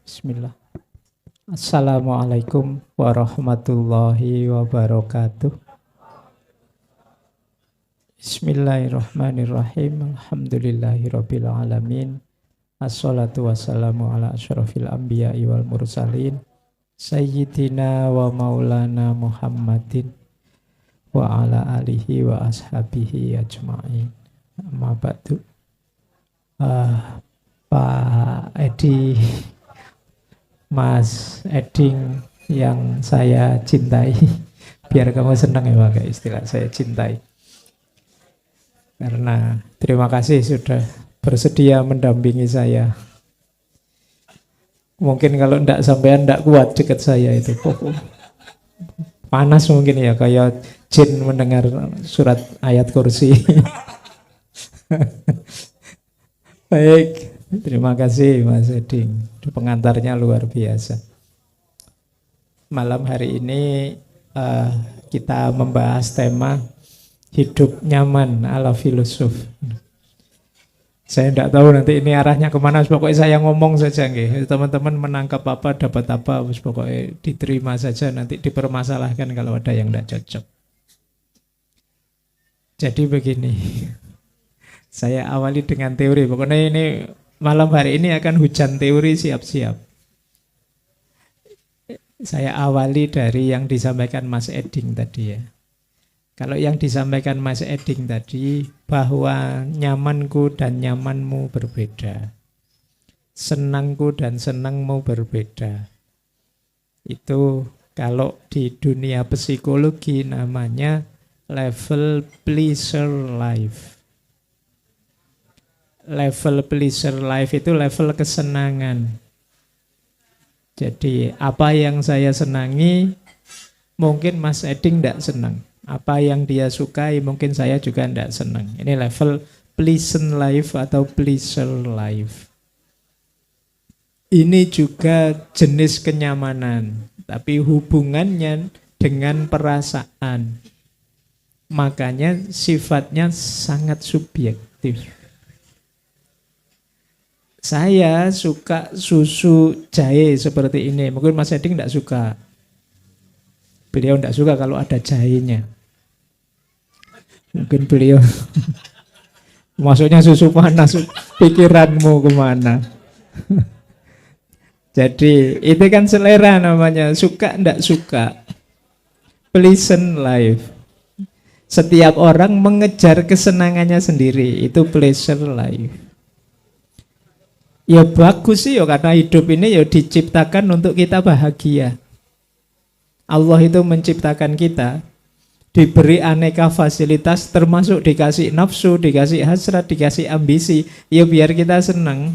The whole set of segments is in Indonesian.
Bismillah. Assalamualaikum warahmatullahi wabarakatuh. Bismillahirrahmanirrahim. Alhamdulillahirabbil alamin. Assalatu wassalamu ala asyrafil anbiya'i wal mursalin. Sayyidina wa maulana Muhammadin wa ala alihi wa ashabihi ajma'in. Amma ba'du. Pak Edi, Mas Eding yang saya cintai, biar kamu senang ya pakai istilah saya cintai. Karena terima kasih sudah bersedia mendampingi saya. Mungkin kalau enggak sampean enggak kuat dekat saya itu. Panas mungkin ya, kayak jin mendengar surat ayat kursi. Baik, terima kasih Mas Eding. Pengantarnya luar biasa. Malam hari ini kita membahas tema hidup nyaman ala filosof. Saya tidak tahu nanti ini arahnya kemana, pokoknya saya ngomong saja. Teman-teman menangkap apa, dapat apa, pokoknya diterima saja, nanti dipermasalahkan kalau ada yang tidak cocok. Jadi begini, saya awali dengan teori. Pokoknya ini malam hari ini akan hujan teori, siap-siap. Saya awali dari yang disampaikan Mas Eding tadi ya. Kalau yang disampaikan Mas Eding tadi, bahwa nyamanku dan nyamanmu berbeda. Senangku dan senangmu berbeda. Itu kalau di dunia psikologi namanya level pleasure life. Level pleasure life itu level kesenangan. Jadi apa yang saya senangi mungkin Mas Eding tidak senang. Apa yang dia sukai mungkin saya juga tidak senang. Ini level pleasant life atau pleasure life. Ini juga jenis kenyamanan, tapi hubungannya dengan perasaan. Makanya sifatnya sangat subjektif. Saya suka susu jahe seperti ini. Mungkin Mas Eding tidak suka. Beliau tidak suka kalau ada jahenya. Mungkin beliau maksudnya susu panas, pikiranmu kemana? Jadi itu kan selera namanya. Suka tidak suka. Pleasant life. Setiap orang mengejar kesenangannya sendiri. Itu pleasure life. Ya bagus sih ya, karena hidup ini ya diciptakan untuk kita bahagia. Allah itu menciptakan kita, diberi aneka fasilitas, termasuk dikasih nafsu, dikasih hasrat, dikasih ambisi, ya biar kita senang.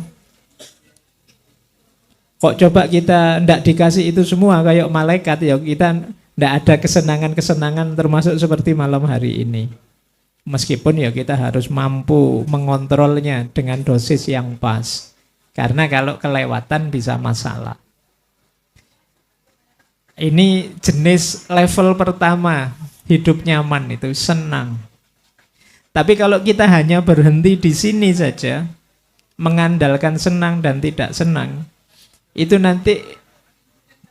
Kok coba kita ndak dikasih itu semua kayak malaikat, ya kita ndak ada kesenangan-kesenangan termasuk seperti malam hari ini. Meskipun ya kita harus mampu mengontrolnya dengan dosis yang pas. Karena kalau kelewatan bisa masalah. Ini jenis level pertama, hidup nyaman itu senang. Tapi kalau kita hanya berhenti di sini saja, mengandalkan senang dan tidak senang, itu nanti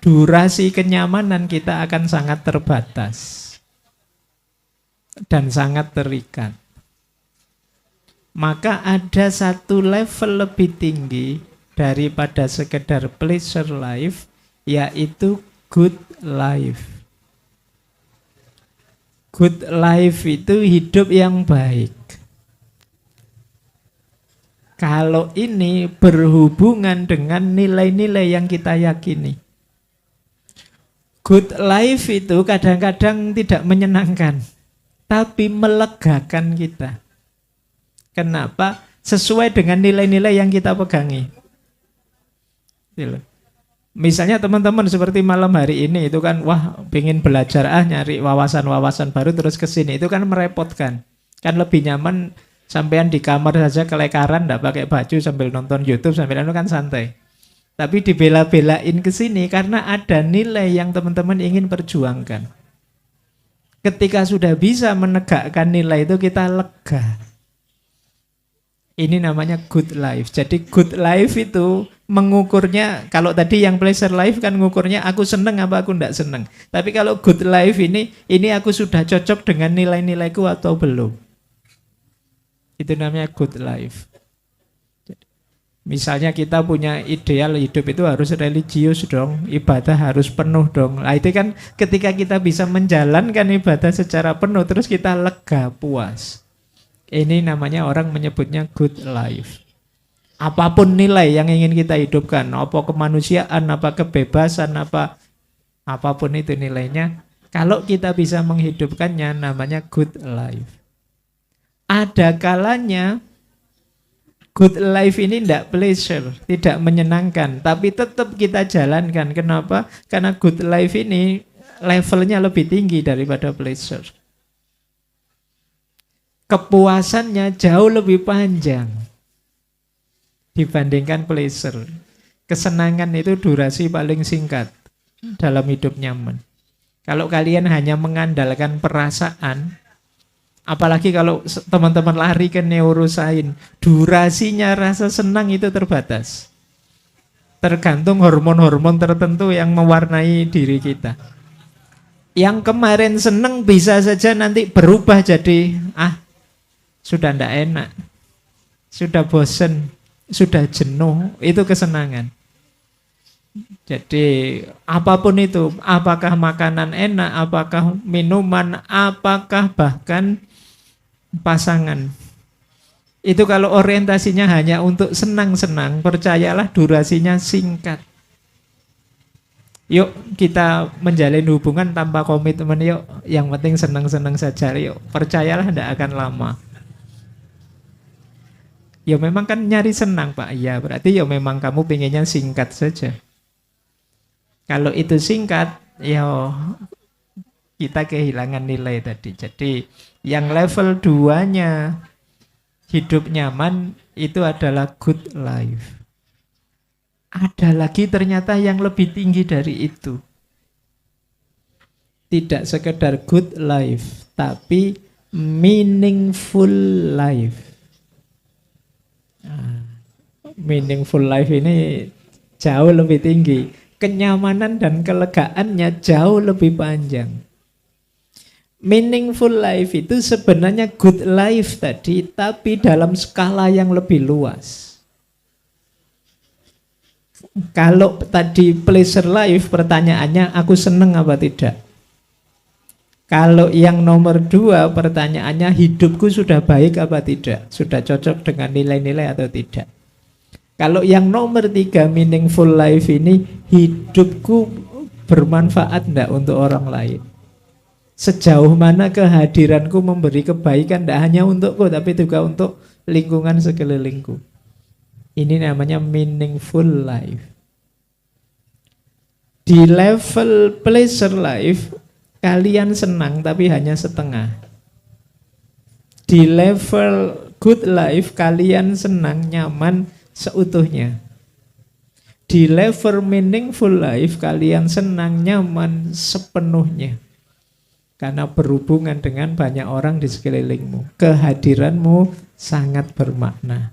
durasi kenyamanan kita akan sangat terbatas dan sangat terikat. Maka ada satu level lebih tinggi daripada sekedar pleasure life, yaitu good life. Good life itu hidup yang baik. Kalau ini berhubungan dengan nilai-nilai yang kita yakini. Good life itu kadang-kadang tidak menyenangkan, tapi melegakan kita. Kenapa? Sesuai dengan nilai-nilai yang kita pegangi. Misalnya teman-teman seperti malam hari ini itu kan, wah pengen belajar nyari wawasan-wawasan baru terus ke sini, itu kan merepotkan. Kan lebih nyaman sampean di kamar saja kelekaran, enggak pakai baju sambil nonton YouTube sambil kan santai. Tapi dibela-belain ke sini karena ada nilai yang teman-teman ingin perjuangkan. Ketika sudah bisa menegakkan nilai itu kita lega. Ini namanya good life. Jadi good life itu mengukurnya, kalau tadi yang pleasure life kan ngukurnya aku seneng apa aku enggak seneng. Tapi kalau good life ini aku sudah cocok dengan nilai-nilaiku atau belum. Itu namanya good life. Misalnya kita punya ideal hidup itu harus religius dong, ibadah harus penuh dong. Nah itu kan ketika kita bisa menjalankan ibadah secara penuh, terus kita lega, puas. Ini namanya orang menyebutnya good life. Apapun nilai yang ingin kita hidupkan, apa kemanusiaan, apa kebebasan, apapun itu nilainya, kalau kita bisa menghidupkannya namanya good life. Ada kalanya good life ini tidak pleasure, tidak menyenangkan, tapi tetap kita jalankan. Kenapa? Karena good life ini levelnya lebih tinggi daripada pleasure. Kepuasannya jauh lebih panjang dibandingkan pleasure. Kesenangan itu durasi paling singkat dalam hidup nyaman. Kalau kalian hanya mengandalkan perasaan, apalagi kalau teman-teman lari ke neuroscience, durasinya rasa senang itu terbatas. Tergantung hormon-hormon tertentu yang mewarnai diri kita. Yang kemarin senang bisa saja nanti berubah jadi sudah tidak enak, sudah bosen, sudah jenuh, itu kesenangan. Jadi apapun itu, apakah makanan enak, apakah minuman, apakah bahkan pasangan. Itu kalau orientasinya hanya untuk senang-senang, percayalah durasinya singkat. Yuk kita menjalin hubungan tanpa komitmen, yuk yang penting senang-senang saja, yuk percayalah tidak akan lama. Ya memang kan nyari senang Pak. Ya berarti ya memang kamu pengennya singkat saja. Kalau itu singkat, ya kita kehilangan nilai tadi. Jadi yang level 2-nya hidup nyaman itu adalah good life. Ada lagi ternyata yang lebih tinggi dari itu. Tidak sekedar good life, tapi meaningful life. Meaningful life ini jauh lebih tinggi. Kenyamanan dan kelegaannya jauh lebih panjang. Meaningful life itu sebenarnya good life tadi, tapi dalam skala yang lebih luas. Kalau tadi pleasure life, pertanyaannya aku seneng apa tidak? Kalau yang nomor 2 pertanyaannya hidupku sudah baik apa tidak? Sudah cocok dengan nilai-nilai atau tidak? Kalau yang nomor 3 meaningful life ini, hidupku bermanfaat enggak untuk orang lain? Sejauh mana kehadiranku memberi kebaikan tidak hanya untukku tapi juga untuk lingkungan sekelilingku? Ini namanya meaningful life. Di level pleasure life, kalian senang tapi hanya setengah. Di level good life, kalian senang, nyaman seutuhnya. Di level meaningful life, kalian senang, nyaman sepenuhnya. Karena berhubungan dengan banyak orang di sekelilingmu. Kehadiranmu sangat bermakna.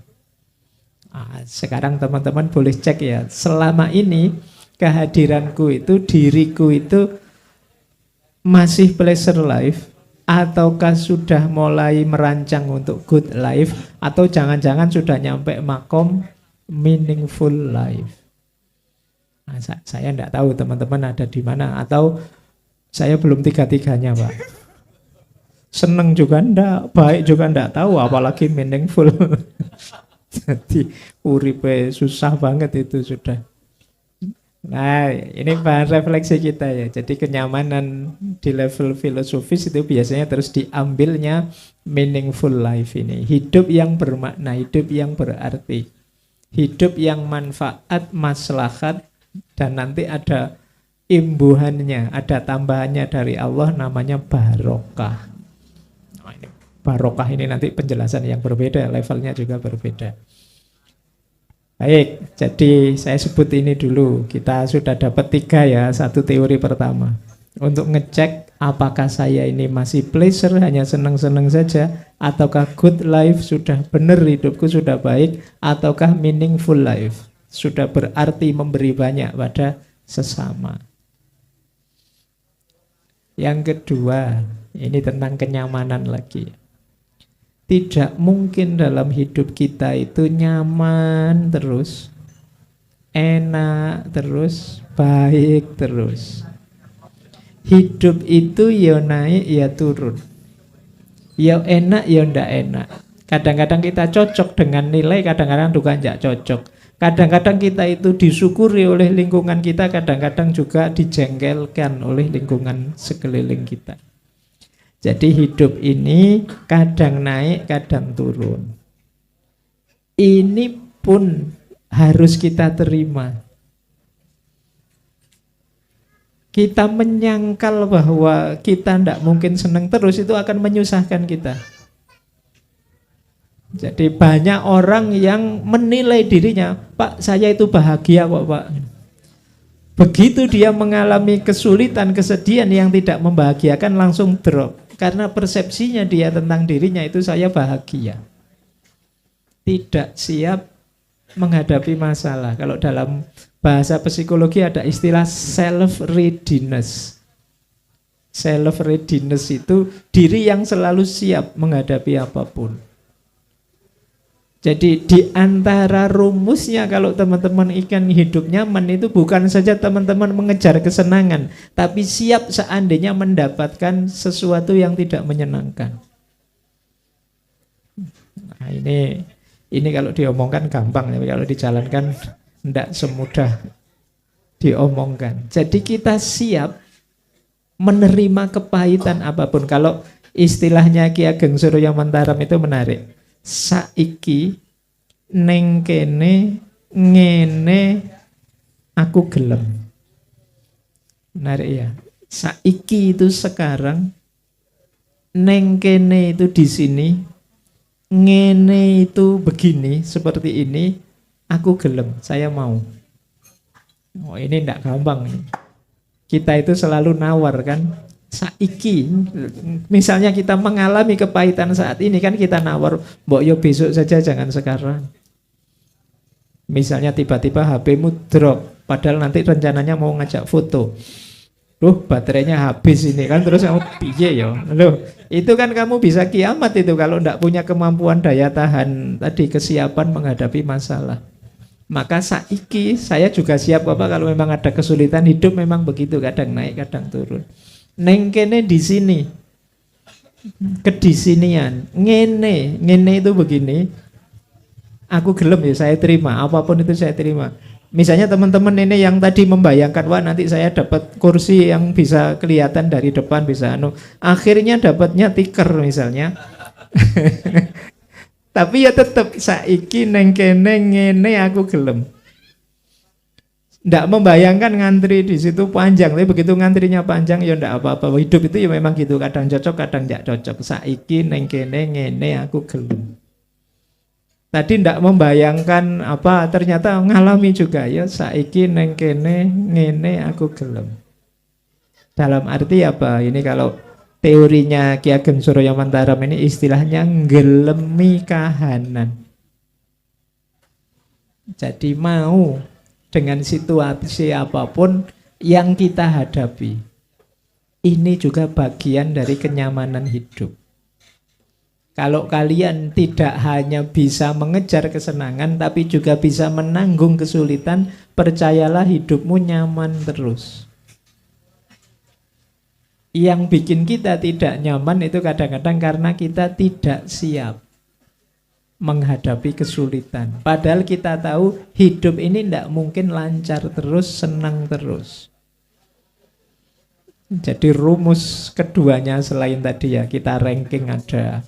Sekarang teman-teman boleh cek ya, selama ini kehadiranku itu, diriku itu masih pleasure life ataukah sudah mulai merancang untuk good life, atau jangan-jangan sudah nyampe makom meaningful life. Saya tidak tahu teman-teman ada di mana, atau saya belum tiga-tiganya Pak. Seneng juga enggak, baik juga enggak tahu, apalagi meaningful. Jadi uripe susah banget itu sudah. Nah, ini bahan refleksi kita ya. Jadi kenyamanan di level filosofis itu biasanya terus diambilnya meaningful life ini. Hidup yang bermakna, hidup yang berarti. Hidup yang manfaat, maslahat, dan nanti ada imbuhannya, ada tambahannya dari Allah namanya barokah. Barokah ini nanti penjelasan yang berbeda, levelnya juga berbeda. Baik, jadi saya sebut ini dulu. Kita sudah dapat 3 ya, 1 teori pertama. untuk ngecek apakah saya ini masih pleasure, hanya senang-senang saja, ataukah good life, sudah benar hidupku, sudah baik, ataukah meaningful life, sudah berarti memberi banyak pada sesama. Yang kedua, ini tentang kenyamanan lagi. Tidak mungkin dalam hidup kita itu nyaman terus, enak terus, baik terus. Hidup itu ya naik ya turun, ya enak ya ndak enak. Kadang-kadang kita cocok dengan nilai, kadang-kadang juga ndak cocok. Kadang-kadang kita itu disyukuri oleh lingkungan kita, kadang-kadang juga dijengkelkan oleh lingkungan sekeliling kita. Jadi hidup ini kadang naik, kadang turun. Ini pun harus kita terima. Kita menyangkal bahwa kita tidak mungkin senang terus, itu akan menyusahkan kita. Jadi banyak orang yang menilai dirinya, Pak, saya itu bahagia kok, Pak. Begitu dia mengalami kesulitan, kesedihan yang tidak membahagiakan, langsung drop. Karena persepsinya dia tentang dirinya itu saya bahagia. Tidak siap menghadapi masalah. Kalau dalam bahasa psikologi ada istilah self-readiness. Self-readiness itu diri yang selalu siap menghadapi apapun. Jadi di antara rumusnya kalau teman-teman ingin hidup nyaman itu bukan saja teman-teman mengejar kesenangan, tapi siap seandainya mendapatkan sesuatu yang tidak menyenangkan. Nah, ini kalau diomongkan gampang, tapi kalau dijalankan tidak semudah diomongkan. Jadi kita siap menerima kepahitan apapun. Kalau istilahnya Ki Ageng Surya Mataram itu menarik. Saiki neng kene ngene aku gelem. Menarik ya. Saiki itu sekarang, neng kene itu di sini, ngene itu begini, seperti ini, aku gelem, saya mau. Oh, ini tidak gampang. Kita itu selalu nawar kan. Saiki, misalnya kita mengalami kepahitan saat ini kan kita nawar, mbok yo besok saja, jangan sekarang. Misalnya tiba-tiba HP-mu drop, padahal nanti rencananya mau ngajak foto. Loh, baterainya habis ini kan, terus kamu piye yo? Loh, itu kan kamu bisa kiamat itu kalau tidak punya kemampuan daya tahan tadi, kesiapan menghadapi masalah. Maka saiki saya juga siap apa kalau memang ada kesulitan hidup, memang begitu, kadang naik, kadang turun. Neng kene di sini, kedisinian, ngene itu begini, aku gelem ya, saya terima, apapun itu saya terima. Misalnya teman-teman ini yang tadi membayangkan, wah nanti saya dapat kursi yang bisa kelihatan dari depan, bisa akhirnya dapatnya tiker misalnya. Tapi ya tetap saiki neng kene ngene aku gelem. Nggak membayangkan ngantri di situ panjang, tapi begitu ngantrinya panjang ya nggak apa-apa. Hidup itu ya memang gitu, kadang cocok, kadang nggak cocok. Saiki neng kene ngene aku gelem. Tadi nggak membayangkan apa, ternyata ngalami juga ya. Saiki neng kene ngene aku gelem. Dalam arti apa? Ini kalau teorinya Ki Ageng Surya Mataram ini istilahnya nggelemi kahanan. Jadi mau dengan situasi apapun yang kita hadapi. Ini juga bagian dari kenyamanan hidup. Kalau kalian tidak hanya bisa mengejar kesenangan, tapi juga bisa menanggung kesulitan, percayalah hidupmu nyaman terus. Yang bikin kita tidak nyaman itu kadang-kadang karena kita tidak siap menghadapi kesulitan. Padahal kita tahu hidup ini tidak mungkin lancar terus, senang terus. Jadi rumus keduanya selain tadi ya, kita ranking ada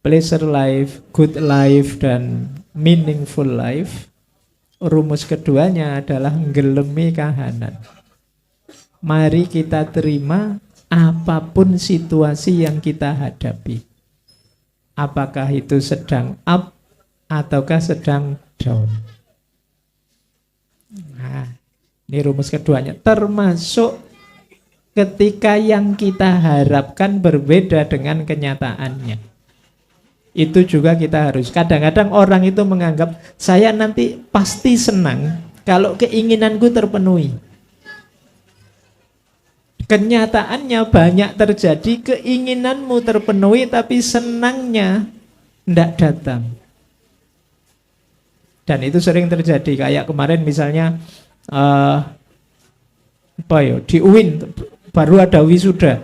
pleasure life, good life, dan meaningful life. Rumus keduanya adalah nggelemi kahanan. Mari kita terima apapun situasi yang kita hadapi. Apakah itu sedang up ataukah sedang down. Nah, ini rumus keduanya. Termasuk ketika yang kita harapkan berbeda dengan kenyataannya. Itu juga kita harus. Kadang-kadang orang itu menganggap saya nanti pasti senang kalau keinginanku terpenuhi. Kenyataannya banyak terjadi keinginanmu terpenuhi tapi senangnya tidak datang. Dan itu sering terjadi. Kayak kemarin misalnya di UIN baru ada wisuda.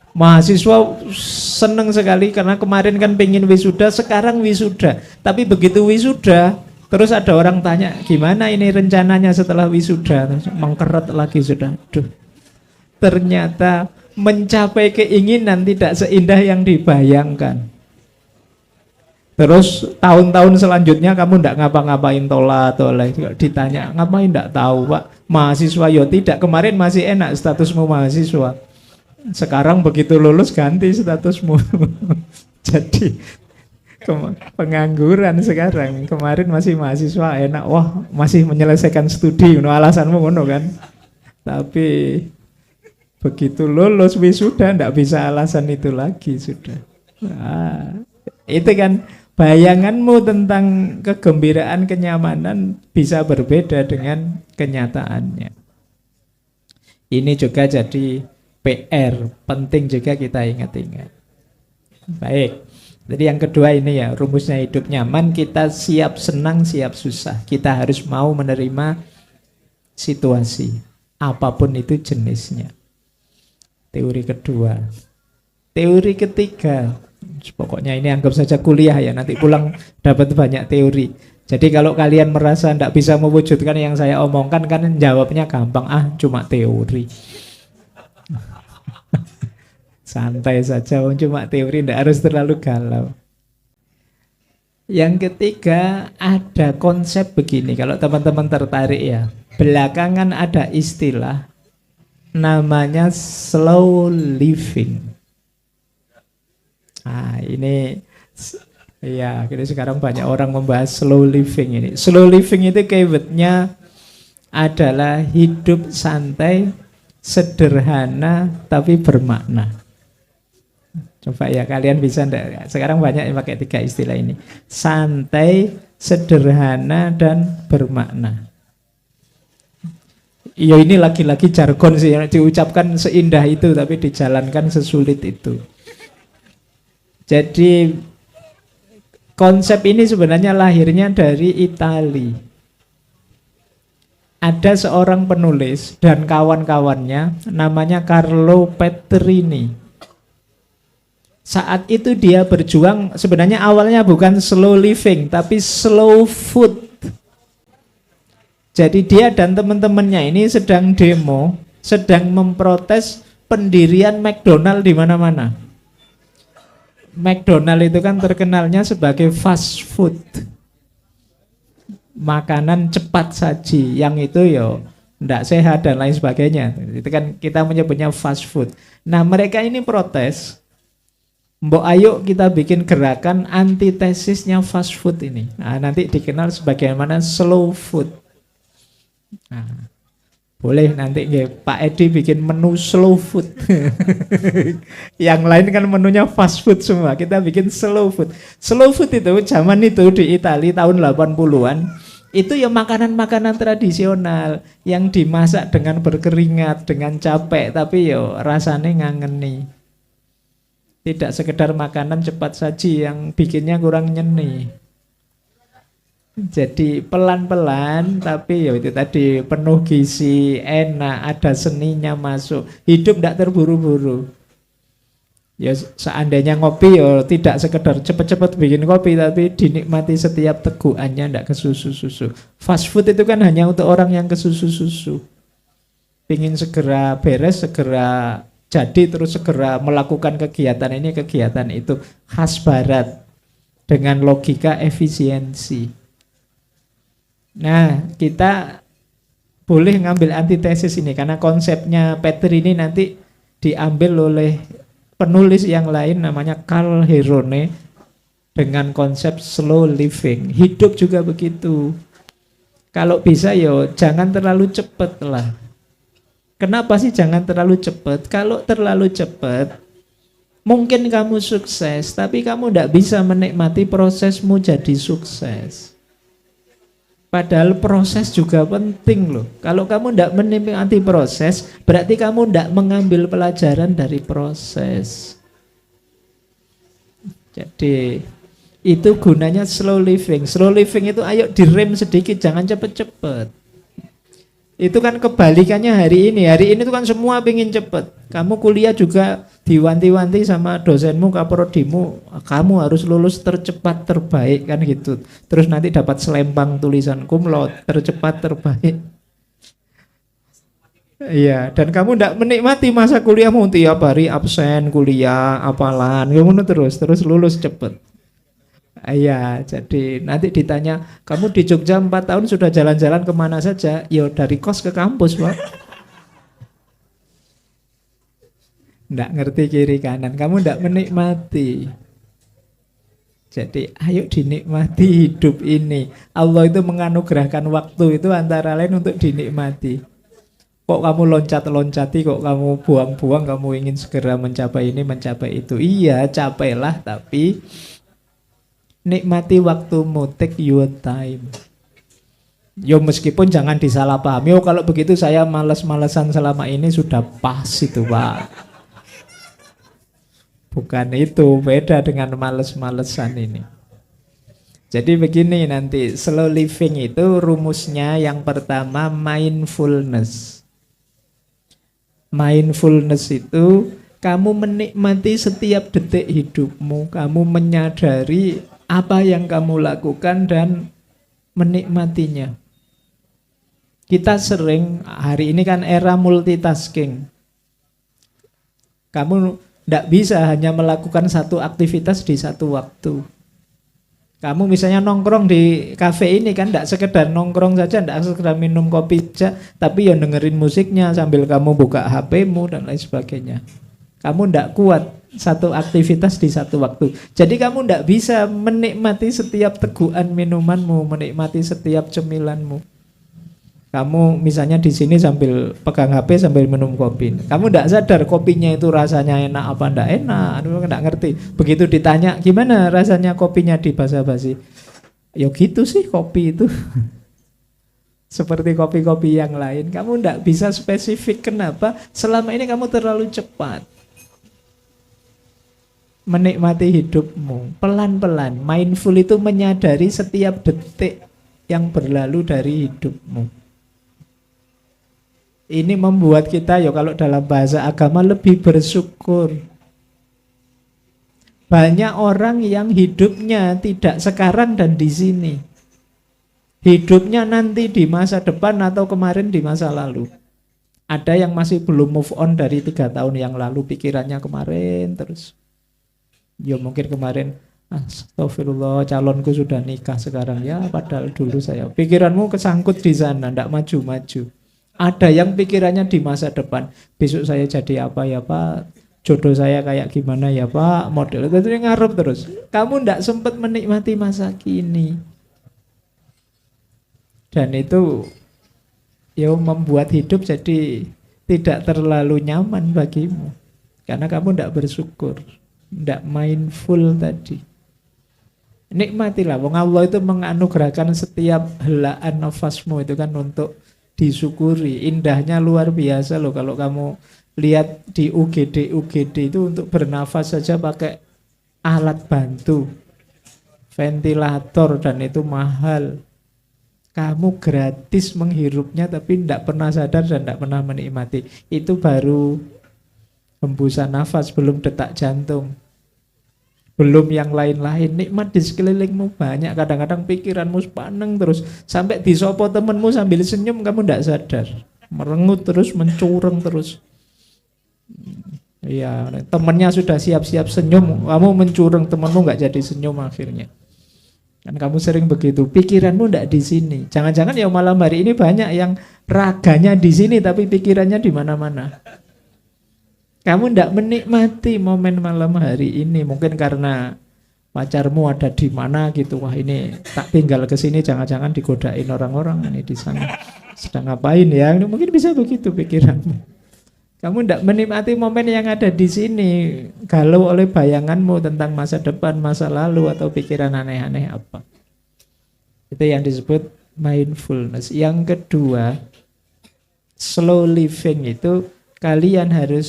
Mahasiswa senang sekali karena kemarin kan pengen wisuda, sekarang wisuda. Tapi begitu wisuda, terus ada orang tanya, gimana ini rencananya setelah wisuda? Mengkeret lagi sudah. Duh. Ternyata mencapai keinginan tidak seindah yang dibayangkan. Terus tahun-tahun selanjutnya kamu tidak ngapa-ngapain tolak. Ditanya, ngapain tidak tahu Pak? Mahasiswa ya tidak, kemarin masih enak statusmu mahasiswa. Sekarang begitu lulus ganti statusmu. Jadi pengangguran sekarang. Kemarin masih mahasiswa enak, wah masih menyelesaikan studi, alasanmu ngono kan. Tapi begitu lulus wisuda tidak bisa alasan itu lagi sudah. Itu kan bayanganmu tentang kegembiraan, kenyamanan bisa berbeda dengan kenyataannya. Ini juga jadi PR, penting juga kita ingat-ingat. Baik, jadi yang kedua ini ya, rumusnya hidup nyaman, kita siap senang, siap susah. Kita harus mau menerima situasi, apapun itu jenisnya. Teori kedua. Teori ketiga, pokoknya ini anggap saja kuliah ya, nanti pulang dapat banyak teori. Jadi kalau kalian merasa tidak bisa mewujudkan yang saya omongkan, kan jawabnya gampang, cuma teori. Santai saja, cuma teori, tidak harus terlalu galau. Yang ketiga, ada konsep begini, kalau teman-teman tertarik ya. Belakangan ada istilah namanya slow living. Ini ya, kita sekarang banyak orang membahas slow living ini. Slow living itu keywordnya adalah hidup santai, sederhana tapi bermakna. Coba ya kalian bisa enggak? Sekarang banyak yang pakai tiga istilah ini. Santai, sederhana dan bermakna. Ya ini lagi-lagi jargon sih, diucapkan seindah itu tapi dijalankan sesulit itu. Jadi konsep ini sebenarnya lahirnya dari Italia. Ada seorang penulis dan kawan-kawannya namanya Carlo Petrini. Saat itu dia berjuang, sebenarnya awalnya bukan slow living tapi slow food. Jadi dia dan teman-temannya ini sedang demo, sedang memprotes pendirian McDonald di mana-mana. McDonald itu kan terkenalnya sebagai fast food, makanan cepat saji, yang itu ya tidak sehat dan lain sebagainya. Itu kan kita menyebutnya fast food. Nah mereka ini protes, mbok ayo kita bikin gerakan antitesisnya fast food ini. Nanti dikenal sebagaimana slow food. Boleh nanti Pak Edi bikin menu slow food. Yang lain kan menunya fast food semua, kita bikin slow food. Slow food itu zaman itu di Italia tahun 80-an itu ya makanan-makanan tradisional yang dimasak dengan berkeringat, dengan capek, tapi ya rasanya ngangeni. Tidak sekedar makanan cepat saji yang bikinnya kurang nyeni. Jadi pelan-pelan tapi ya itu tadi penuh gizi, enak, ada seninya masuk. Hidup tidak terburu-buru. Ya seandainya ngopi ya tidak sekedar cepat-cepat bikin kopi tapi dinikmati setiap tegukannya, tidak kesusu-susu. Fast food itu kan hanya untuk orang yang kesusu-susu. Pingin segera beres, segera jadi terus segera melakukan kegiatan ini, kegiatan itu. Khas barat dengan logika efisiensi. Nah, kita boleh ngambil antitesis ini karena konsepnya Peter ini nanti diambil oleh penulis yang lain namanya Carl Herone dengan konsep slow living. Hidup juga begitu. Kalau bisa yo jangan terlalu cepat lah. Kenapa sih jangan terlalu cepat? Kalau terlalu cepat, mungkin kamu sukses, tapi kamu tidak bisa menikmati prosesmu jadi sukses. Padahal proses juga penting loh. Kalau kamu tidak menikmati proses, berarti kamu tidak mengambil pelajaran dari proses. Jadi itu gunanya slow living. Slow living itu ayo direm sedikit, jangan cepet-cepet. Itu kan kebalikannya hari ini. Hari ini tuh kan semua pengen cepet. Kamu kuliah juga diwanti-wanti sama dosenmu, kaprodimu, kamu harus lulus tercepat terbaik kan gitu. Terus nanti dapat selempang tulisan cum laude, tercepat terbaik. Iya, dan kamu tidak menikmati masa kuliahmu, tiap hari absen kuliah, apalan, kamu terus lulus cepet. Iya, jadi nanti ditanya, kamu di Jogja 4 tahun sudah jalan-jalan kemana saja? Ya dari kos ke kampus, Pak. Nggak ngerti kiri kanan, kamu nggak menikmati. Jadi ayo dinikmati hidup ini. Allah itu menganugerahkan waktu itu antara lain untuk dinikmati. Kok kamu loncat-loncati, kok kamu buang-buang, kamu ingin segera mencapai ini, mencapai itu. Iya, capailah, tapi nikmati waktumu, take your time. Yo meskipun jangan disalahpahami, oh kalau begitu saya malas-malesan selama ini sudah pas itu Pak. Bukan itu, beda dengan males-malesan ini. Jadi begini nanti, slow living itu rumusnya yang pertama mindfulness. Mindfulness itu kamu menikmati setiap detik hidupmu, kamu menyadari apa yang kamu lakukan dan menikmatinya. Kita sering, hari ini kan era multitasking. Kamu tidak bisa hanya melakukan satu aktivitas di satu waktu. Kamu misalnya nongkrong di kafe ini kan tidak sekedar nongkrong saja, tidak sekedar minum kopi saja, tapi ya dengerin musiknya sambil kamu buka HP-mu dan lain sebagainya. Kamu tidak kuat satu aktivitas di satu waktu. Jadi kamu tidak bisa menikmati setiap teguhan minumanmu, menikmati setiap cemilanmu. Kamu misalnya di sini sambil pegang HP sambil minum kopi. Kamu tidak sadar kopinya itu rasanya enak apa tidak enak. Aduh, tidak ngerti. Begitu ditanya gimana rasanya kopinya di basa-basi. Ya gitu sih kopi itu. Seperti kopi-kopi yang lain. Kamu tidak bisa spesifik. Kenapa? Selama ini kamu terlalu cepat menikmati hidupmu pelan-pelan. Mindful itu menyadari setiap detik yang berlalu dari hidupmu. Ini membuat kita ya kalau dalam bahasa agama lebih bersyukur. Banyak orang yang hidupnya tidak sekarang dan di sini. Hidupnya nanti di masa depan atau kemarin di masa lalu. Ada yang masih belum move on dari 3 tahun yang lalu, pikirannya kemarin terus. Ya mungkin kemarin, astagfirullah calonku sudah nikah sekarang ya, padahal dulu saya. Pikiranmu kesangkut di sana, tidak maju-maju. Ada yang pikirannya di masa depan, besok saya jadi apa ya Pak, jodoh saya kayak gimana ya Pak, model itu ngarep terus. Kamu tidak sempat menikmati masa kini. Dan itu ya membuat hidup jadi tidak terlalu nyaman bagimu. Karena kamu tidak bersyukur, tidak mindful tadi. Nikmatilah, wong Allah itu menganugerahkan setiap helaan nafasmu itu kan untuk disyukuri. Indahnya luar biasa loh kalau kamu lihat di UGD itu untuk bernafas saja pakai alat bantu, ventilator, dan itu mahal. Kamu gratis menghirupnya tapi tidak pernah sadar dan tidak pernah menikmati. Itu baru hembusan nafas, belum detak jantung, belum yang lain-lain. Nikmat di sekelilingmu banyak. Kadang-kadang pikiranmu sepaneng terus, sampai disopo temenmu sambil senyum kamu tidak sadar, merengut terus, mencureng terus. Iya, temennya sudah siap-siap senyum, kamu mencureng, temenmu nggak jadi senyum akhirnya. Kan kamu sering begitu, pikiranmu tidak di sini. Jangan-jangan ya malam hari ini banyak yang raganya di sini tapi pikirannya di mana-mana. Kamu tidak menikmati momen malam hari ini, mungkin karena pacarmu ada di mana gitu. Wah ini tak tinggal ke sini, jangan-jangan digodain orang-orang ini di sana. Sedang ngapain ya? Mungkin bisa begitu pikiranmu. Kamu tidak menikmati momen yang ada di sini, galau oleh bayanganmu tentang masa depan, masa lalu, atau pikiran aneh-aneh apa. Itu yang disebut mindfulness. Yang kedua, slow living itu kalian harus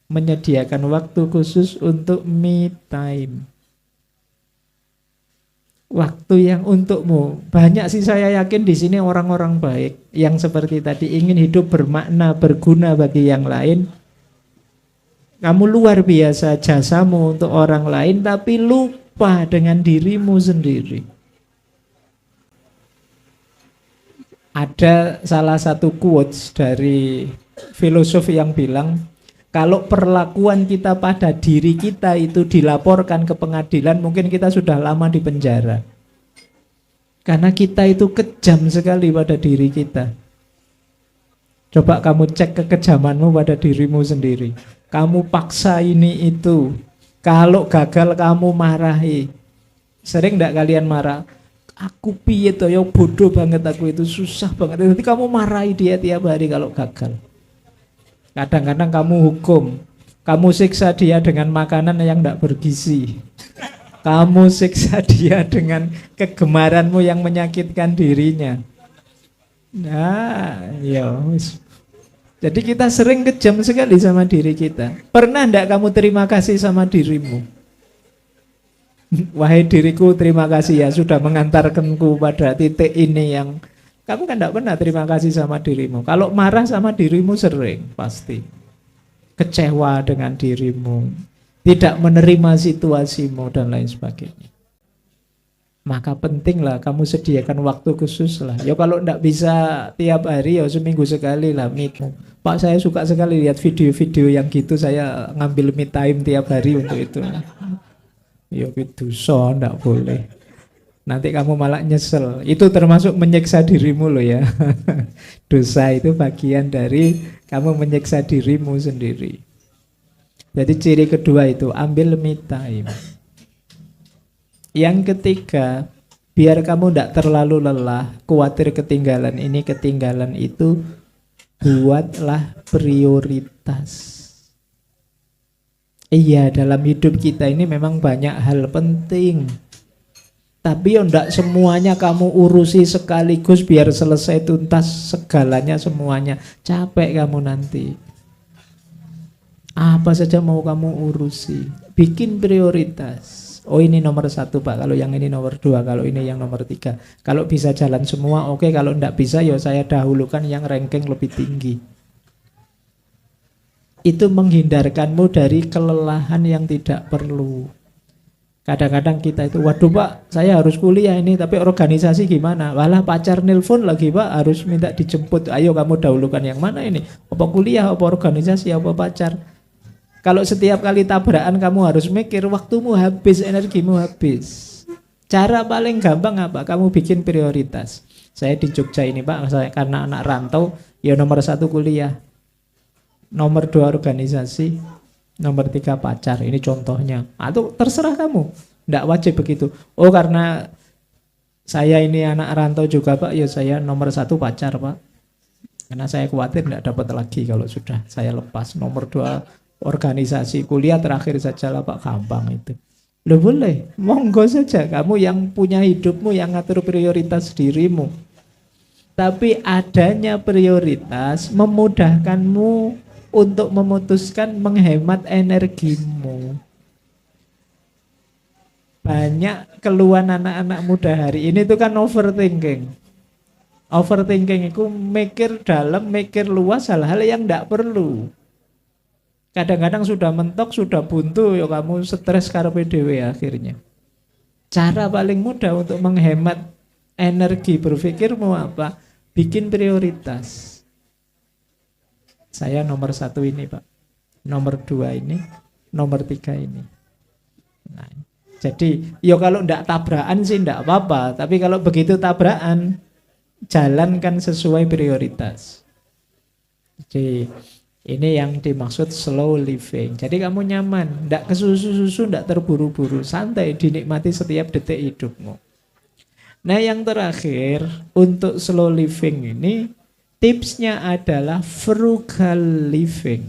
menyediakan waktu khusus untuk me time. Waktu yang untukmu. Banyak sih saya yakin di sini orang-orang baik yang seperti tadi ingin hidup bermakna, berguna bagi yang lain. Kamu luar biasa jasamu untuk orang lain, tapi lupa dengan dirimu sendiri. Ada salah satu quotes dari filosof yang bilang, kalau perlakuan kita pada diri kita itu dilaporkan ke pengadilan, mungkin kita sudah lama di penjara. Karena kita itu kejam sekali pada diri kita. Coba kamu cek kekejamanmu pada dirimu sendiri. Kamu paksa ini itu. Kalau gagal kamu marahi. Sering enggak kalian marah? Aku piye toh, ya bodoh banget aku itu, susah banget. Nanti kamu marahi dia tiap hari kalau gagal. Kadang-kadang kamu hukum, kamu siksa dia dengan makanan yang tidak bergizi. Kamu siksa dia dengan kegemaranmu yang menyakitkan dirinya. Nah, ya. Jadi kita sering kejam sekali sama diri kita. Pernah tidak kamu terima kasih sama dirimu? Wahai diriku, terima kasih ya sudah mengantarkanku pada titik ini yang kamu kan tidak pernah terima kasih sama dirimu. Kalau marah sama dirimu sering, pasti. Kecewa dengan dirimu. Tidak menerima situasimu dan lain sebagainya. Maka pentinglah kamu sediakan waktu khusus lah. Ya kalau tidak bisa tiap hari, ya seminggu sekali lah me time. Pak, saya suka sekali lihat video-video yang gitu. Saya ngambil me time tiap hari untuk itu. Ya itu tidak boleh. Nanti kamu malah nyesel. Itu termasuk menyiksa dirimu loh ya. Dosa itu bagian dari kamu menyiksa dirimu sendiri. Jadi ciri kedua itu, ambil me time. Yang ketiga, biar kamu tidak terlalu lelah, khawatir ketinggalan ini, ketinggalan itu, buatlah prioritas. Iya, dalam hidup kita ini memang banyak hal penting. Tapi ya enggak semuanya kamu urusi sekaligus biar selesai tuntas segalanya semuanya. Capek kamu nanti. Apa saja mau kamu urusi. Bikin prioritas. Oh ini nomor 1 Pak, kalau yang ini nomor 2, kalau ini yang nomor 3. Kalau bisa jalan semua oke, kalau enggak bisa ya saya dahulukan yang ranking lebih tinggi. Itu menghindarkanmu dari kelelahan yang tidak perlu. Kadang-kadang kita itu, waduh Pak, saya harus kuliah ini, tapi organisasi gimana? Walah pacar nelpon lagi Pak, harus minta dijemput. Ayo kamu dahulukan yang mana ini? Apa kuliah, apa organisasi, apa pacar? Kalau setiap kali tabrakan kamu harus mikir, waktumu habis, energimu habis. Cara paling gampang apa? Kamu bikin prioritas. Saya di Jogja ini Pak, saya karena anak rantau, ya nomor 1 kuliah, nomor 2 organisasi, nomor 3 pacar, ini contohnya. Atau terserah kamu, tidak wajib begitu. Oh karena saya ini anak rantau juga Pak, ya saya nomor 1 pacar Pak. Karena saya khawatir tidak dapat lagi kalau sudah saya lepas. Nomor 2 organisasi, kuliah terakhir saja lah Pak, gampang itu. Loh boleh, monggo saja. Kamu yang punya hidupmu, yang ngatur prioritas dirimu. Tapi adanya prioritas memudahkanmu untuk memutuskan menghemat energimu. Banyak keluhan anak-anak muda hari ini itu kan overthinking. Overthinking itu mikir dalam, mikir luas hal-hal yang tidak perlu. Kadang-kadang sudah mentok, sudah buntu, ya kamu stres karpe dhewe akhirnya. Cara paling mudah untuk menghemat energi berpikirmu apa? Bikin prioritas. Saya nomor 1 ini Pak, nomor 2 ini, nomor 3 ini. Nah, jadi ya kalau ndak tabrakan sih ndak apa-apa, tapi kalau begitu tabrakan, jalankan sesuai prioritas. Jadi ini yang dimaksud slow living. Jadi kamu nyaman, ndak kesusu-susu, ndak terburu-buru, santai dinikmati setiap detik hidupmu. Nah yang terakhir untuk slow living ini, Tipsnya adalah frugal living.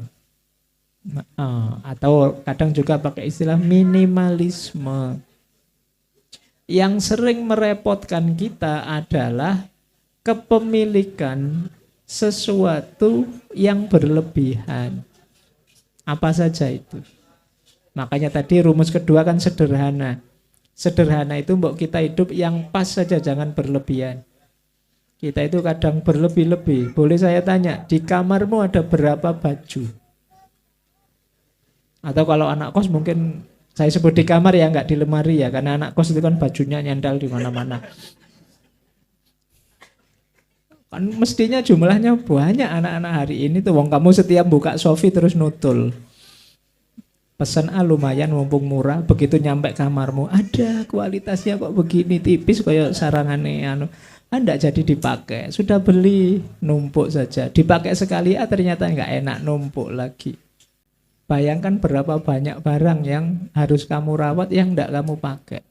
Atau kadang juga pakai istilah minimalisme. Yang sering merepotkan kita adalah kepemilikan sesuatu yang berlebihan. Apa saja itu? Makanya tadi rumus kedua kan sederhana. Sederhana itu mbok kita hidup yang pas saja, jangan berlebihan. Kita itu kadang berlebih-lebih. Boleh saya tanya, di kamarmu ada berapa baju? Atau kalau anak kos mungkin saya sebut di kamar ya, nggak di lemari ya, karena anak kos itu kan bajunya nyandal di mana-mana. Kan mestinya jumlahnya banyak anak-anak hari ini tuh. Wong kamu setiap buka Shopee terus nutul. Pesan lumayan mumpung murah, begitu nyampe kamarmu ada kualitasnya kok begini tipis kayak sarangane Anda jadi dipakai, sudah beli numpuk saja, dipakai sekali ternyata nggak enak, numpuk lagi. Bayangkan berapa banyak barang yang harus kamu rawat yang nggak kamu pakai.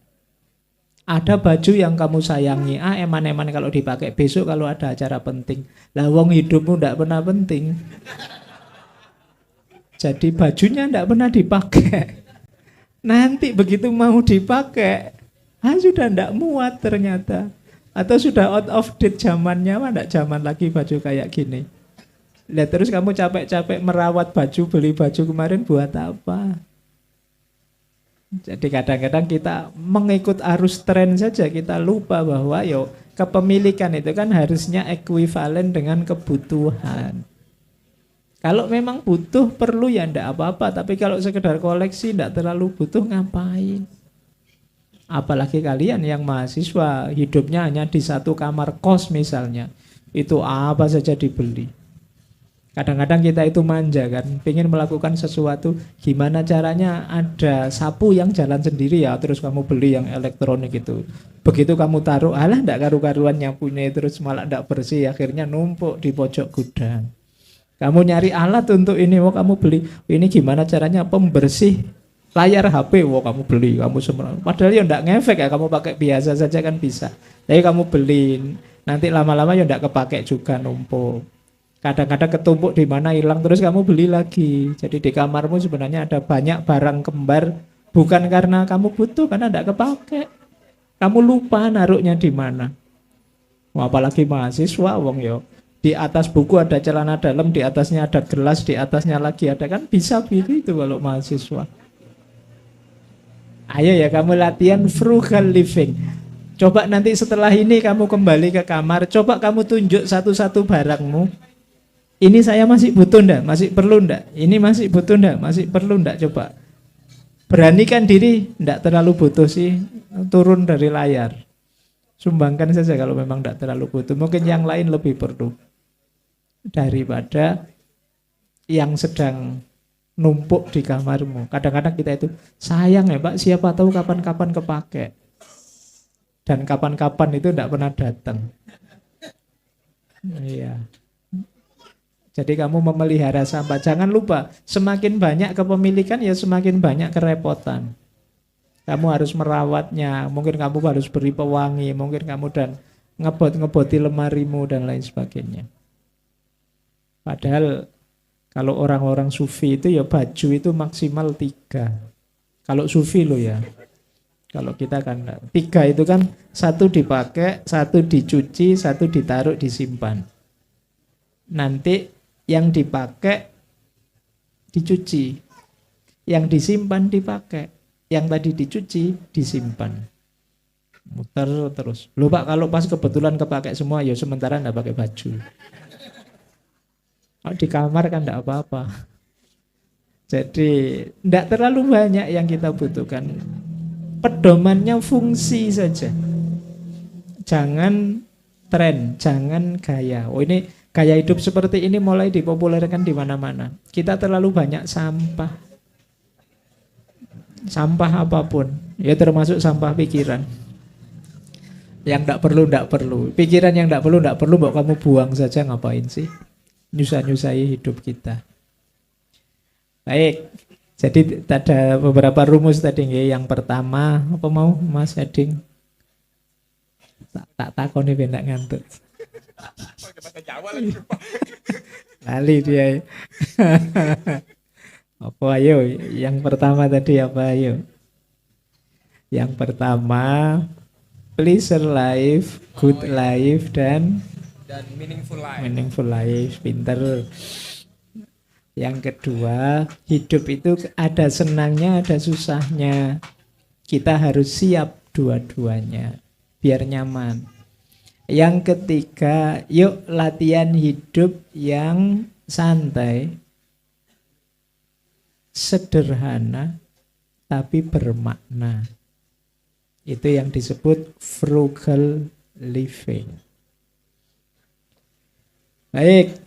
Ada baju yang kamu sayangi, eman-eman kalau dipakai besok kalau ada acara penting. Lah wong hidupmu nggak pernah penting. Jadi bajunya tidak pernah dipakai. Nanti begitu mau dipakai, sudah tidak muat ternyata. Atau sudah out of date zamannya, tidak zaman lagi baju kayak gini. Lihat terus kamu capek-capek merawat baju, beli baju kemarin buat apa? Jadi kadang-kadang kita mengikut arus tren saja, kita lupa bahwa kepemilikan itu kan harusnya ekuivalen dengan kebutuhan. Kalau memang butuh, perlu ya ndak apa-apa. Tapi kalau sekedar koleksi ndak terlalu butuh, ngapain? Apalagi kalian yang mahasiswa, hidupnya hanya di satu kamar kos misalnya. Itu apa saja dibeli. Kadang-kadang kita itu manja kan, pengen melakukan sesuatu. Gimana caranya ada sapu yang jalan sendiri ya, terus kamu beli yang elektronik itu. Begitu kamu taruh, ndak karu-karuan nyapunya, terus malah ndak bersih. Akhirnya numpuk di pojok gudang. Kamu nyari alat untuk ini, kamu beli. Ini gimana caranya pembersih layar HP, kamu beli, kamu semua. Padahal ya enggak ngefek ya, kamu pakai biasa saja kan bisa. Tapi kamu beli, nanti lama-lama ya enggak kepake juga, numpuk. Kadang-kadang ketumpuk di mana hilang, terus kamu beli lagi. Jadi di kamarmu sebenarnya ada banyak barang kembar, bukan karena kamu butuh, karena enggak kepake. Kamu lupa naruhnya di mana. Apalagi mahasiswa, di atas buku ada celana dalam, di atasnya ada gelas, di atasnya lagi ada, kan bisa begitu kalau mahasiswa. Ayo ya kamu latihan frugal living. Coba nanti setelah ini kamu kembali ke kamar, coba kamu tunjuk satu-satu barangmu. Ini saya masih butuh ndak? Masih perlu ndak? Ini masih butuh ndak? Masih perlu ndak? Coba beranikan diri, ndak terlalu butuh sih, turun dari layar. Sumbangkan saja kalau memang ndak terlalu butuh. Mungkin yang lain lebih perlu daripada yang sedang numpuk di kamarmu. Kadang-kadang kita itu sayang ya Pak, siapa tahu kapan-kapan kepake. Dan kapan-kapan itu tidak pernah datang. Iya. Jadi kamu memelihara sampah. Jangan lupa, semakin banyak kepemilikan ya semakin banyak kerepotan. Kamu harus merawatnya. Mungkin kamu harus beri pewangi, mungkin kamu dan ngeboti lemarimu dan lain sebagainya. Padahal kalau orang-orang sufi itu ya baju itu maksimal 3. Kalau sufi lo ya. Kalau kita kan 3 itu kan 1 dipakai, 1 dicuci, 1 ditaruh disimpan. Nanti yang dipakai dicuci, yang disimpan dipakai, yang tadi dicuci disimpan. Muter terus. Loh Pak, kalau pas kebetulan kepakai semua ya sementara enggak pakai baju. Di kamar kan enggak apa-apa. Jadi enggak terlalu banyak yang kita butuhkan. Pedomannya fungsi saja. Jangan tren, jangan gaya. Ini gaya hidup seperti ini mulai dipopulerkan di mana-mana. Kita terlalu banyak sampah. Sampah apapun, ya termasuk sampah pikiran. Yang enggak perlu. Pikiran yang enggak perlu, mbok kamu buang saja, ngapain sih? Nyusah-nyusahi hidup kita. Baik, jadi ada beberapa rumus tadi. Yang pertama, apa mau Mas Eding? Tak takoni ben ngantuk. Lali dia. Apa ayo? Yang pertama tadi apa ayo? Yang pertama pleasure life, good life dan meaningful life. Pinter. Yang kedua, hidup itu ada senangnya, ada susahnya. Kita harus siap dua-duanya biar nyaman. Yang ketiga, yuk latihan hidup yang santai, sederhana, tapi bermakna. Itu yang disebut frugal living. Baik,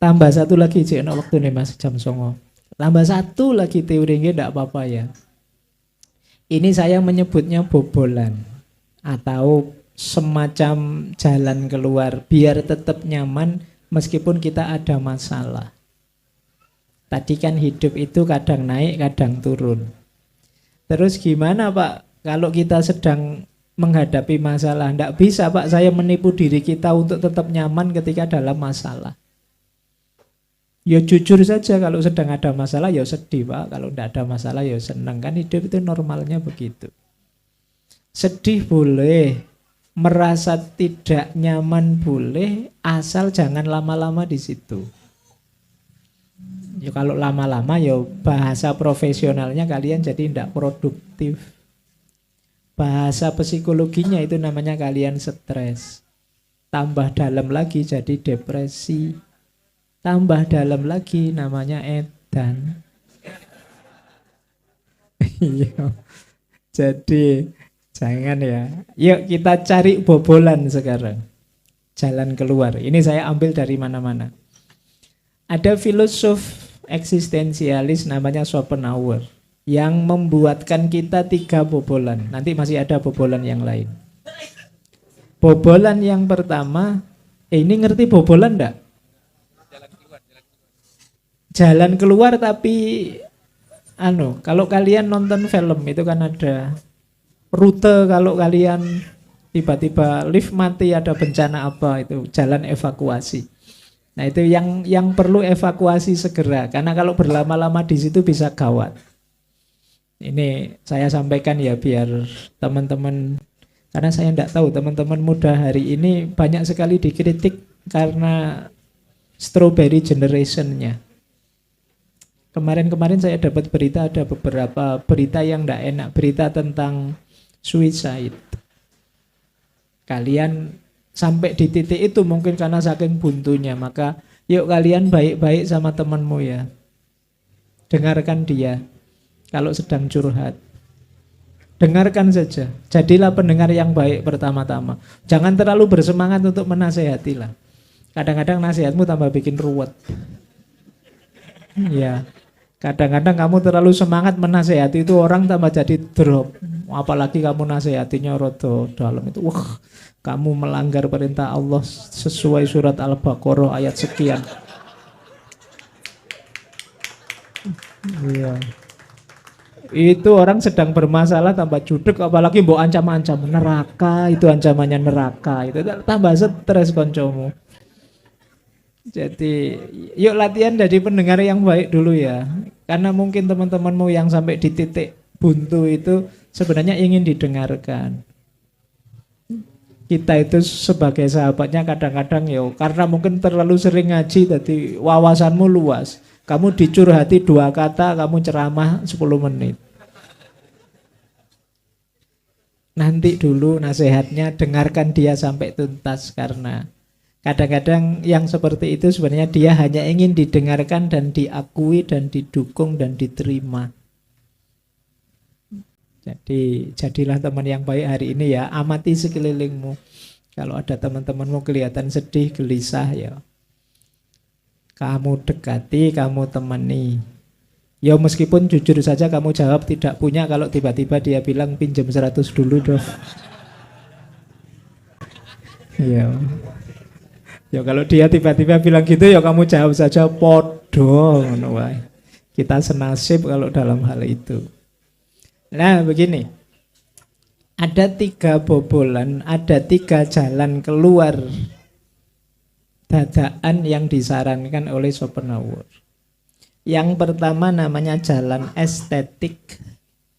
tambah satu lagi cik, waktu nih Mas jam 09.00. Tambah satu lagi teorinya tidak apa-apa ya. Ini saya menyebutnya bobolan atau semacam jalan keluar biar tetap nyaman meskipun kita ada masalah. Tadi kan hidup itu kadang naik, kadang turun. Terus gimana Pak kalau kita sedang menghadapi masalah? Tidak bisa Pak saya menipu diri kita untuk tetap nyaman ketika dalam masalah. Ya jujur saja, kalau sedang ada masalah ya sedih Pak, kalau tidak ada masalah ya senang. Kan hidup itu normalnya begitu. Sedih boleh, merasa tidak nyaman boleh, asal jangan lama-lama di situ. Ya kalau lama-lama ya bahasa profesionalnya kalian jadi tidak produktif. Bahasa psikologinya itu namanya kalian stres. Tambah dalam lagi jadi depresi. Tambah dalam lagi namanya edan. Iya. Jadi jangan ya. Yuk kita cari bobolan sekarang. Jalan keluar. Ini saya ambil dari mana-mana. Ada filosof eksistensialis namanya Schopenhauer yang membuatkan kita 3 bobolan. Nanti masih ada bobolan yang lain. Bobolan yang pertama, ini ngerti bobolan enggak? Jalan keluar tapi kalau kalian nonton film itu kan ada rute, kalau kalian tiba-tiba lift mati, ada bencana apa, itu jalan evakuasi. Nah itu yang perlu evakuasi segera, karena kalau berlama-lama di situ bisa gawat. Ini saya sampaikan ya biar teman-teman, karena saya tidak tahu teman-teman muda hari ini banyak sekali dikritik karena strawberry generation-nya. Kemarin-kemarin saya dapat berita, ada beberapa berita yang tidak enak, berita tentang suicide. Kalian sampai di titik itu mungkin karena saking buntunya, maka yuk kalian baik-baik sama temanmu ya. Dengarkan dia kalau sedang curhat. Dengarkan saja. Jadilah pendengar yang baik pertama-tama. Jangan terlalu bersemangat untuk menasehatilah. Kadang-kadang nasihatmu tambah bikin ruwet. Ya. Kadang-kadang kamu terlalu semangat menasehati itu orang tambah jadi drop. Apalagi kamu nasehatinya rodo dalam itu. Wah, kamu melanggar perintah Allah sesuai surat Al-Baqarah ayat sekian. Iya. Itu orang sedang bermasalah tambah judek, apalagi mbok ancam-ancam neraka, itu ancamannya neraka. Itu tambah stres koncomu. Jadi yuk latihan jadi pendengar yang baik dulu ya. Karena mungkin teman-temanmu yang sampai di titik buntu itu sebenarnya ingin didengarkan. Kita itu sebagai sahabatnya kadang-kadang ya karena mungkin terlalu sering ngaji jadi wawasanmu luas. Kamu dicurhati 2 kata, kamu ceramah 10 menit. Nanti dulu nasihatnya dengarkan dia sampai tuntas, karena kadang-kadang yang seperti itu sebenarnya dia hanya ingin didengarkan dan diakui dan didukung dan diterima. Jadi jadilah teman yang baik hari ini ya. Amati sekelilingmu. Kalau ada teman-temanmu kelihatan sedih, gelisah ya, kamu dekati, kamu temani. Ya meskipun jujur saja kamu jawab tidak punya, kalau tiba-tiba dia bilang pinjam 100 dulu dong. Ya. Ya kalau dia tiba-tiba bilang gitu ya kamu jawab saja podo. Kita senasib kalau dalam hal itu. Nah begini, ada 3 bobolan, ada 3 jalan keluar dadaan yang disarankan oleh Schopenhauer. Yang pertama namanya jalan estetik,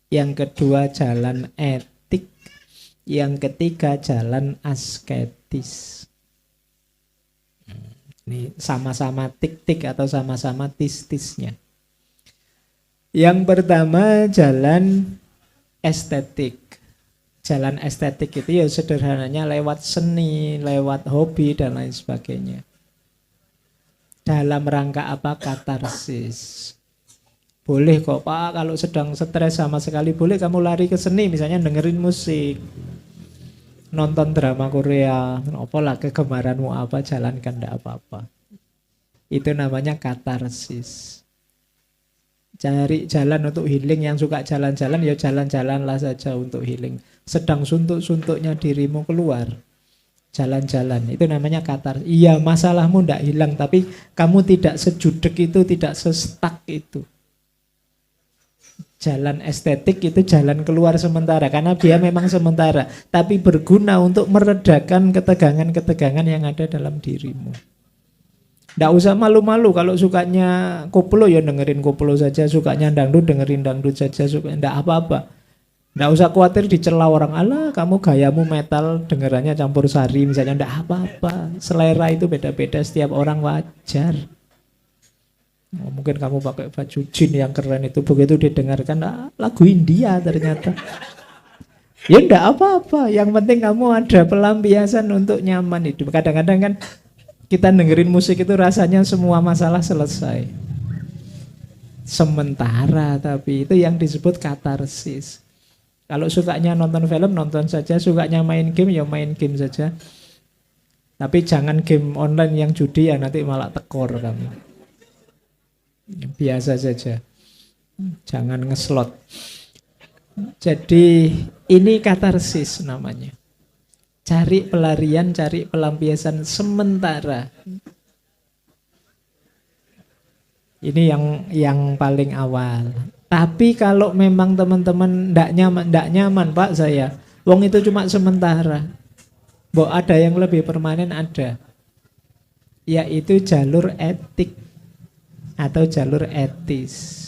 yang kedua jalan etik, yang ketiga jalan asketis. Ini sama-sama tik-tik atau sama-sama tis-tisnya. Yang pertama jalan estetik. Jalan estetik itu ya sederhananya lewat seni, lewat hobi dan lain sebagainya. Dalam rangka apa? Katarsis. Boleh kok Pak, kalau sedang stres sama sekali boleh kamu lari ke seni, misalnya dengerin musik, nonton drama Korea, apalah kegemaranmu apa, jalankan, tidak apa-apa. Itu namanya katarsis. Cari jalan untuk healing. Yang suka jalan-jalan ya jalan-jalanlah saja untuk healing. Sedang suntuk-suntuknya dirimu keluar, jalan-jalan, itu namanya katarsis. Iya, masalahmu tidak hilang, tapi kamu tidak sejudek itu, tidak sestak itu. Jalan estetik itu jalan keluar sementara, karena dia memang sementara, tapi berguna untuk meredakan ketegangan-ketegangan yang ada dalam dirimu. Tidak usah malu-malu, kalau sukanya koplo ya dengerin koplo saja, sukanya dangdut dengerin dangdut saja, tidak apa-apa. Tidak usah khawatir dicela orang, alah kamu gayamu metal, dengerannya campur sari misalnya, tidak apa-apa. Selera itu beda-beda, setiap orang wajar. Mungkin kamu pakai baju jin yang keren itu, begitu didengarkan lagu India ternyata. Ya tidak apa-apa, yang penting kamu ada pelampiasan untuk nyaman hidup. Kadang-kadang kan kita dengerin musik itu rasanya semua masalah selesai. Sementara, tapi itu yang disebut katarsis. Kalau sukanya nonton film, nonton saja. Sukanya main game, ya main game saja. Tapi jangan game online yang judi ya, nanti malah tekor kamu. Biasa saja. Jangan ngeslot. Jadi ini katarsis namanya. Cari pelarian, cari pelampiasan sementara. Ini yang paling awal. Tapi kalau memang teman-teman ndak nyaman Pak saya, wong itu cuma sementara. Mbok ada yang lebih permanen, ada. Yaitu jalur etik atau jalur etis.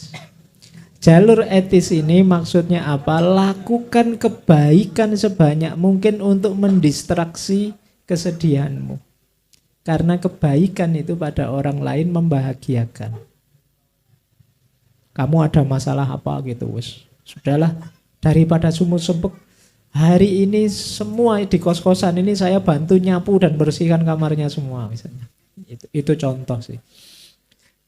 Jalur etis ini maksudnya apa? Lakukan kebaikan sebanyak mungkin untuk mendistraksi kesedihanmu. Karena kebaikan itu pada orang lain membahagiakan. Kamu ada masalah apa gitu, wes. Sudahlah, daripada sumuk-sempuk, hari ini semua di kos-kosan ini saya bantu nyapu dan bersihkan kamarnya semua misalnya. Itu contoh sih.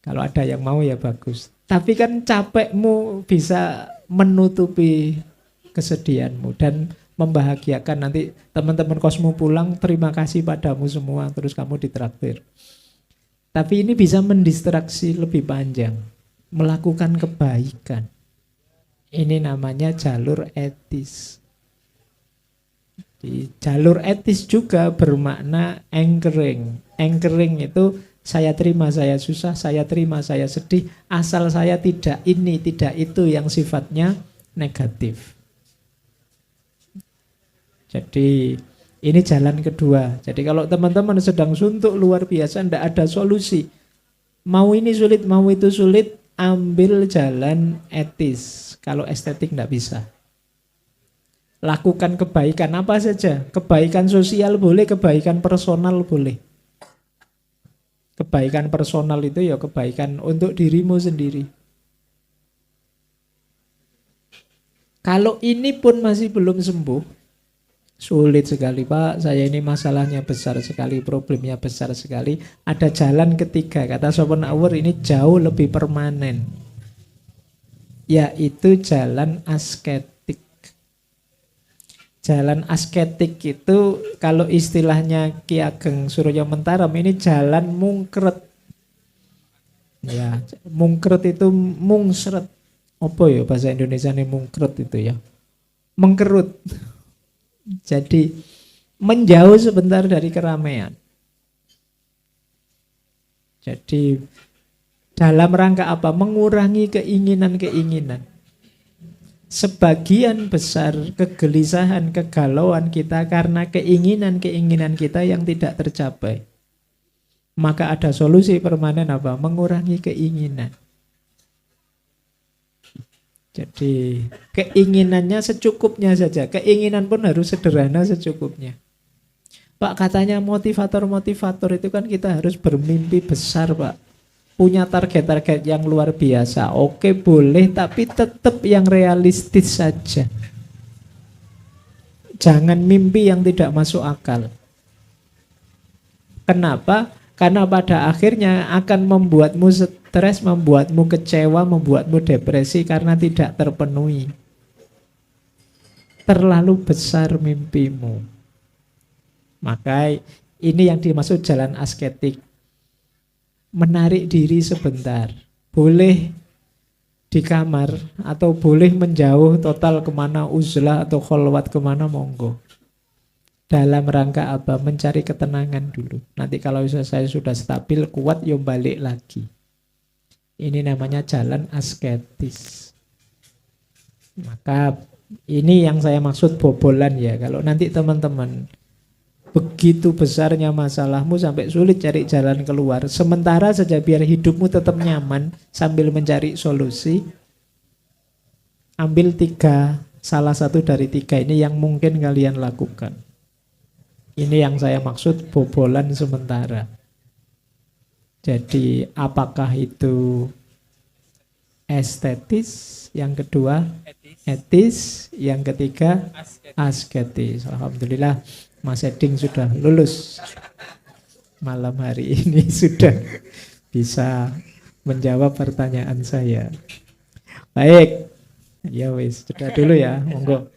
Kalau ada yang mau ya bagus. Tapi kan capekmu bisa menutupi kesedihanmu dan membahagiakan. Nanti teman-teman kosmu pulang, terima kasih padamu semua, terus kamu ditraktir. Tapi ini bisa mendistraksi lebih panjang, melakukan kebaikan. Ini namanya jalur etis. Di jalur etis juga bermakna anchoring. Anchoring itu saya terima, saya susah, saya terima, saya sedih, asal saya tidak ini, tidak itu yang sifatnya negatif. Jadi ini jalan kedua. Jadi kalau teman-teman sedang suntuk luar biasa, tidak ada solusi, mau ini sulit, mau itu sulit, ambil jalan etis. Kalau estetik tidak bisa. Lakukan kebaikan apa saja. Kebaikan sosial boleh, kebaikan personal boleh. Kebaikan personal itu ya kebaikan untuk dirimu sendiri. Kalau ini pun masih belum sembuh, sulit sekali Pak, saya ini masalahnya besar sekali, problemnya besar sekali. Ada jalan ketiga, kata Schopenhauer, ini jauh lebih permanen, yaitu jalan asketik. Jalan asketik itu kalau istilahnya Ki Ageng Surya Mentaram ini jalan mungkret. Ya, mungkret itu mungsret. Apa ya bahasa Indonesia ini mungkret itu ya? Mengkerut. Jadi menjauh sebentar dari keramaian. Jadi dalam rangka apa? Mengurangi keinginan-keinginan. Sebagian besar kegelisahan, kegalauan kita karena keinginan-keinginan kita yang tidak tercapai. Maka ada solusi permanen apa? Mengurangi keinginan. Jadi keinginannya secukupnya saja. Keinginan pun harus sederhana secukupnya. Pak, katanya motivator-motivator itu kan kita harus bermimpi besar, Pak. Punya target-target yang luar biasa. Oke, boleh, tapi tetap yang realistis saja. Jangan mimpi yang tidak masuk akal. Kenapa? Karena pada akhirnya akan membuatmu stres, membuatmu kecewa, membuatmu depresi karena tidak terpenuhi. Terlalu besar mimpimu. Maka ini yang dimaksud jalan asketik. Menarik diri sebentar. Boleh di kamar atau boleh menjauh total kemana, uzlah atau kholwat kemana, monggo. Dalam rangka apa? Mencari ketenangan dulu. Nanti kalau saya sudah stabil, kuat, yo balik lagi. Ini namanya jalan asketis. Maka ini yang saya maksud bobolan ya. Kalau nanti teman-teman begitu besarnya masalahmu sampai sulit cari jalan keluar, sementara saja biar hidupmu tetap nyaman sambil mencari solusi, ambil salah satu dari 3 ini yang mungkin kalian lakukan. Ini yang saya maksud bobolan sementara. Jadi apakah itu estetis, yang kedua etis, yang ketiga asketis. Alhamdulillah Mas Eding sudah lulus malam hari ini, sudah bisa menjawab pertanyaan saya. Baik, ya wis, sudah dulu ya, monggo.